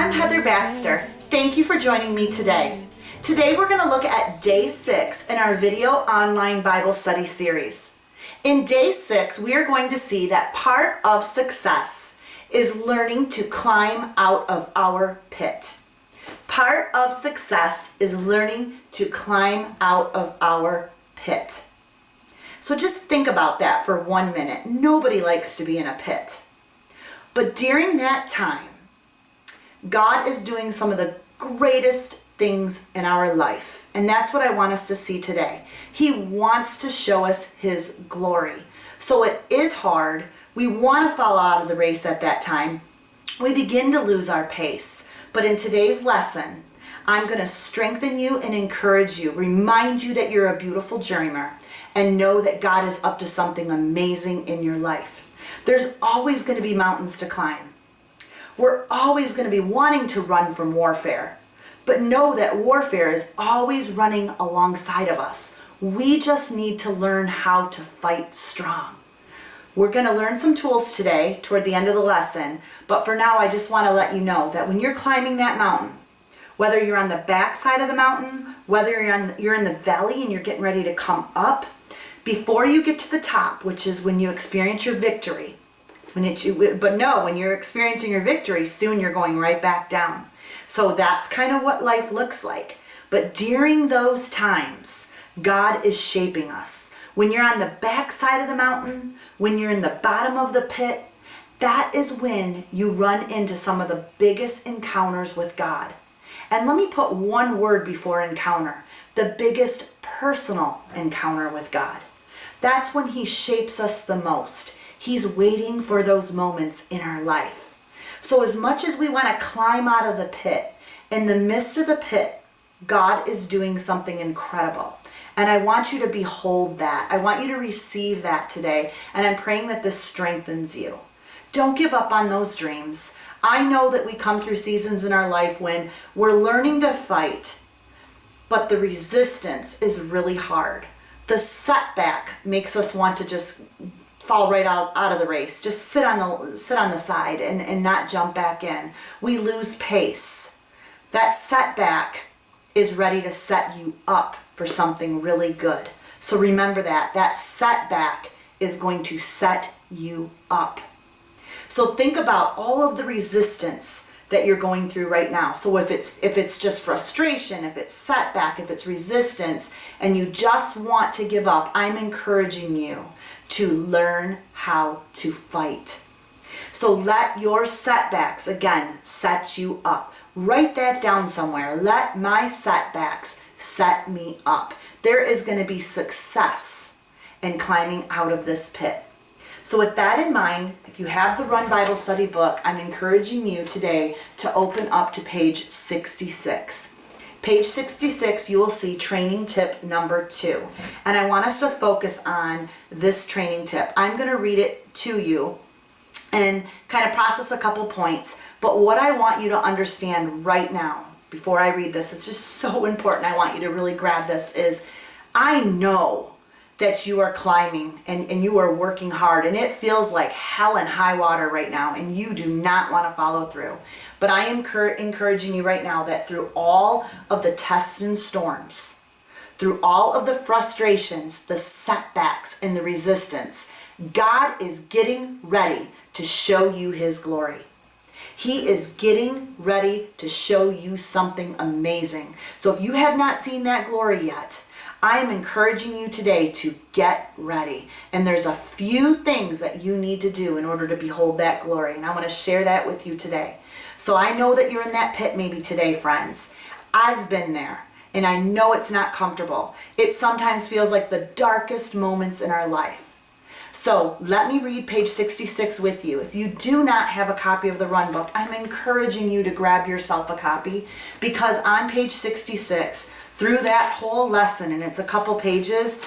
I'm Heather Baxter. Thank you for joining me today. Today we're going to look at day 6 in our video online Bible study series. In day 6, we are going to see that part of success is learning to climb out of our pit. Part of success is learning to climb out of our pit. So just think about that for 1 minute. Nobody likes to be in a pit. But during that time, God is doing some of the greatest things in our life. And that's what I want us to see today. He wants to show us His glory. So it is hard. We want to fall out of the race at that time. We begin to lose our pace. But in today's lesson, I'm going to strengthen you and encourage you, remind you that you're a beautiful dreamer, and know that God is up to something amazing in your life. There's always going to be mountains to climb. We're always going to be wanting to run from warfare. But know that warfare is always running alongside of us. We just need to learn how to fight strong. We're going to learn some tools today toward the end of the lesson. But for now, I just want to let you know that when you're climbing that mountain, whether you're on the back side of the mountain, whether you're in the valley and you're getting ready to come up, before you get to the top, which is when you experience your victory, when you're experiencing your victory, soon you're going right back down. So that's kind of what life looks like. But during those times, God is shaping us. When you're on the back side of the mountain, when you're in the bottom of the pit, that is when you run into some of the biggest encounters with God. And let me put one word before encounter: the biggest personal encounter with God. That's when He shapes us the most. He's waiting for those moments in our life. So as much as we want to climb out of the pit, in the midst of the pit, God is doing something incredible. And I want you to behold that. I want you to receive that today. And I'm praying that this strengthens you. Don't give up on those dreams. I know that we come through seasons in our life when we're learning to fight, but the resistance is really hard. The setback makes us want to just fall right out of the race. Just sit on the side and not jump back in. We lose pace. That setback is ready to set you up for something really good. So remember that setback is going to set you up. So think about all of the resistance that you're going through right now. So if it's just frustration, if it's setback, if it's resistance, and you just want to give up, I'm encouraging you to learn how to fight. So let your setbacks, again, set you up. Write that down somewhere. Let my setbacks set me up. There is going to be success in climbing out of this pit. So with that in mind, if you have the Run Bible Study book, I'm encouraging you today to open up to page 66. Page 66, you will see training tip number 2. And I want us to focus on this training tip. I'm going to read it to you and kind of process a couple points. But what I want you to understand right now, before I read this, it's just so important, I want you to really grab this, is I know that you are climbing and you are working hard and it feels like hell and high water right now and you do not want to follow through. But I am encouraging you right now that through all of the tests and storms, through all of the frustrations, the setbacks and the resistance, God is getting ready to show you His glory. He is getting ready to show you something amazing. So if you have not seen that glory yet, I am encouraging you today to get ready. And there's a few things that you need to do in order to behold that glory. And I want to share that with you today. So I know that you're in that pit maybe today, friends. I've been there. And I know it's not comfortable. It sometimes feels like the darkest moments in our life. So let me read page 66 with you. If you do not have a copy of the Run book, I'm encouraging you to grab yourself a copy, because on page 66, through that whole lesson, and it's a couple pages,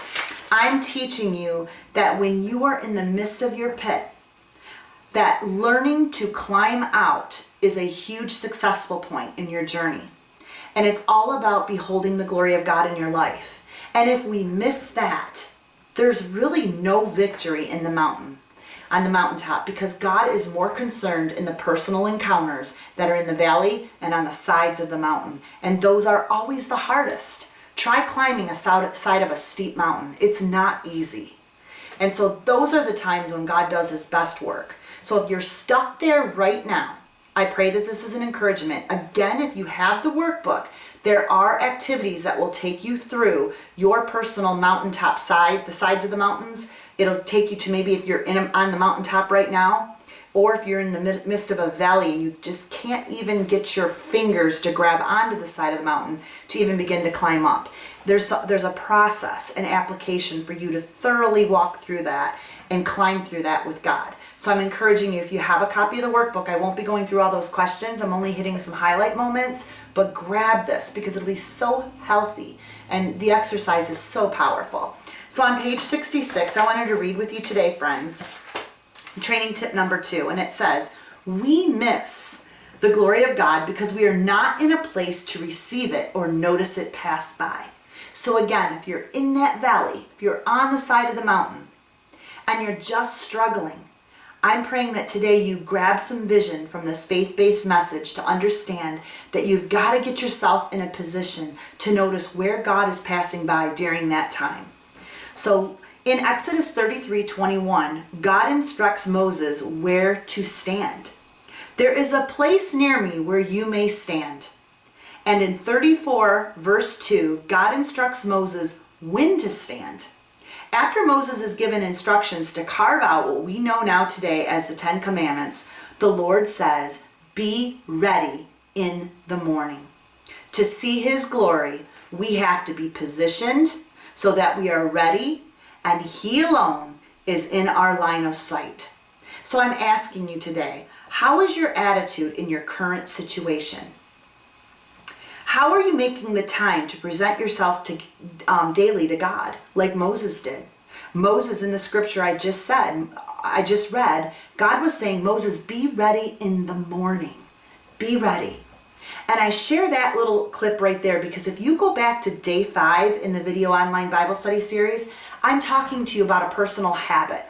I'm teaching you that when you are in the midst of your pit, that learning to climb out is a huge successful point in your journey. And it's all about beholding the glory of God in your life. And if we miss that, there's really no victory in the mountain. on the mountaintop, because God is more concerned in the personal encounters that are in the valley and on the sides of the mountain. And those are always the hardest. Try climbing a side of a steep mountain. It's not easy. And so those are the times when God does his best work. So if you're stuck there right now, I pray that this is an encouragement. Again, if you have the workbook, there are activities that will take you through your personal mountaintop side, the sides of the mountains. It'll take you to maybe if you're on the mountaintop right now, or if you're in the midst of a valley and you just can't even get your fingers to grab onto the side of the mountain to even begin to climb up. There's a process, an application for you to thoroughly walk through that and climb through that with God. So I'm encouraging you, if you have a copy of the workbook, I won't be going through all those questions. I'm only hitting some highlight moments, but grab this because it'll be so healthy and the exercise is so powerful. So on page 66, I wanted to read with you today, friends, training tip number 2, and it says, we miss the glory of God because we are not in a place to receive it or notice it pass by. So again, if you're in that valley, if you're on the side of the mountain and you're just struggling, I'm praying that today you grab some vision from this faith-based message to understand that you've got to get yourself in a position to notice where God is passing by during that time. So in Exodus 33:21, God instructs Moses where to stand. There is a place near me where you may stand. And in 34 verse 2, God instructs Moses when to stand. After Moses is given instructions to carve out what we know now today as the 10 Commandments, the Lord says, be ready in the morning. To see his glory, we have to be positioned so that we are ready, and he alone is in our line of sight. So I'm asking you today, how is your attitude in your current situation? How are you making the time to present yourself daily to God, like Moses did? Moses, in the scripture I just read, God was saying, Moses, be ready in the morning. Be ready. And I share that little clip right there because if you go back to day 5 in the video online Bible study series, I'm talking to you about a personal habit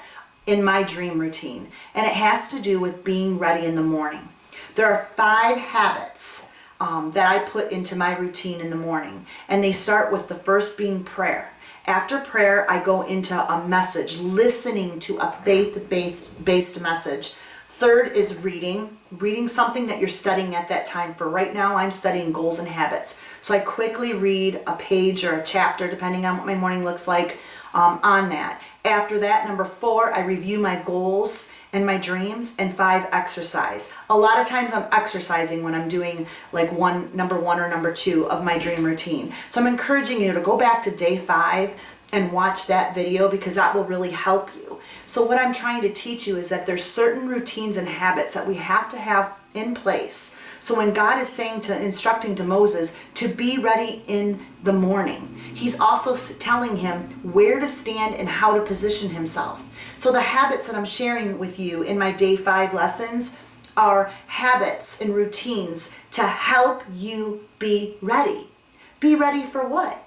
in my dream routine. And it has to do with being ready in the morning. There are 5 habits that I put into my routine in the morning. And they start with the first being prayer. After prayer, I go into a message, listening to a faith-based message. Third is reading something that you're studying at that time. For right now, I'm studying goals and habits. So I quickly read a page or a chapter, depending on what my morning looks like, on that. After that, number 4, I review my goals and my dreams, and 5, exercise. A lot of times I'm exercising when I'm doing like number 1 or number 2 of my dream routine. So I'm encouraging you to go back to day 5 and watch that video because that will really help you. So what I'm trying to teach you is that there's certain routines and habits that we have to have in place. So when God is instructing to Moses to be ready in the morning, he's also telling him where to stand and how to position himself. So the habits that I'm sharing with you in my day 5 lessons are habits and routines to help you be ready. Be ready for what?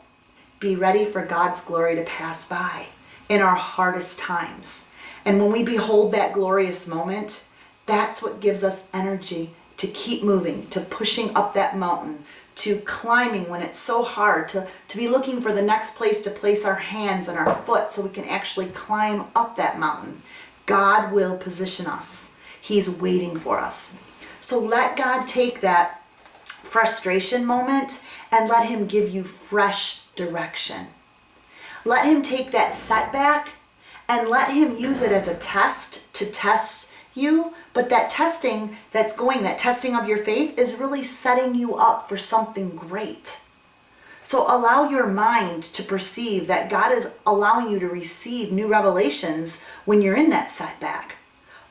Be ready for God's glory to pass by in our hardest times. And when we behold that glorious moment, that's what gives us energy to keep moving, to pushing up that mountain, to climbing when it's so hard, to be looking for the next place to place our hands and our foot so we can actually climb up that mountain. God will position us. He's waiting for us. So let God take that frustration moment and let him give you fresh direction. Let him take that setback and let him use it as a test to test you, but that testing that testing of your faith is really setting you up for something great. So allow your mind to perceive that God is allowing you to receive new revelations when you're in that setback.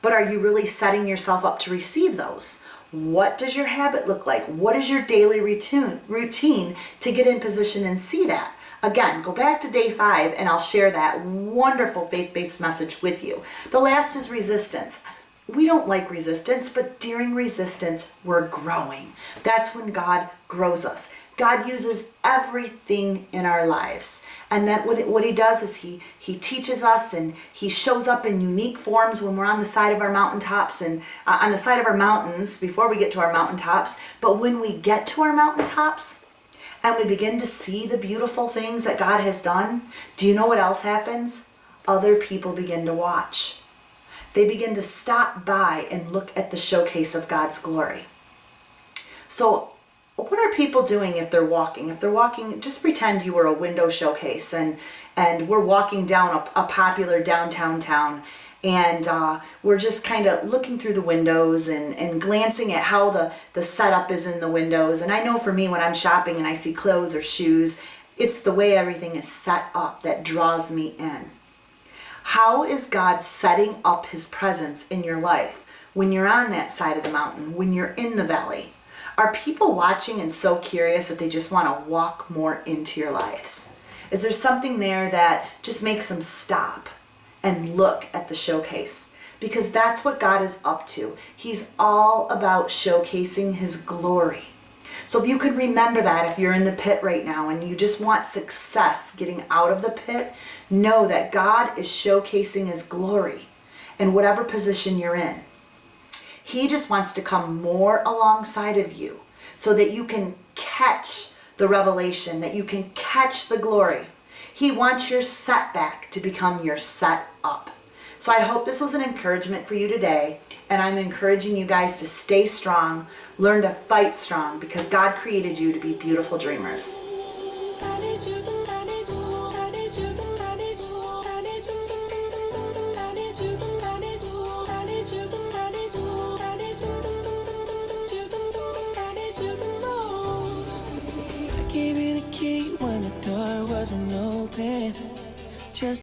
But are you really setting yourself up to receive those? What does your habit look like? What is your daily routine to get in position and see that? Again, go back to day 5 and I'll share that wonderful faith-based message with you. The last is resistance. We don't like resistance, but during resistance, we're growing. That's when God grows us. God uses everything in our lives. And that what he does is he teaches us, and he shows up in unique forms when we're on the side of our mountaintops and on the side of our mountains before we get to our mountaintops. But when we get to our mountaintops and we begin to see the beautiful things that God has done, do you know what else happens? Other people begin to watch. They begin to stop by and look at the showcase of God's glory. So what are people doing if they're walking? If they're walking, just pretend you were a window showcase and we're walking down a popular downtown town, and we're just kind of looking through the windows and glancing at how the setup is in the windows. And I know for me, when I'm shopping and I see clothes or shoes, it's the way everything is set up that draws me in. How is God setting up his presence in your life when you're on that side of the mountain, when you're in the valley? Are people watching and so curious that they just want to walk more into your lives? Is there something there that just makes them stop and look at the showcase? Because that's what God is up to. He's all about showcasing his glory. So if you could remember that, if you're in the pit right now and you just want success getting out of the pit, know that God is showcasing his glory in whatever position you're in. He just wants to come more alongside of you so that you can catch the revelation, that you can catch the glory. He wants your setback to become your set up. So I hope this was an encouragement for you today, and I'm encouraging you guys to stay strong, learn to fight strong, because God created you to be beautiful dreamers. Gave you the key when the door wasn't open. Just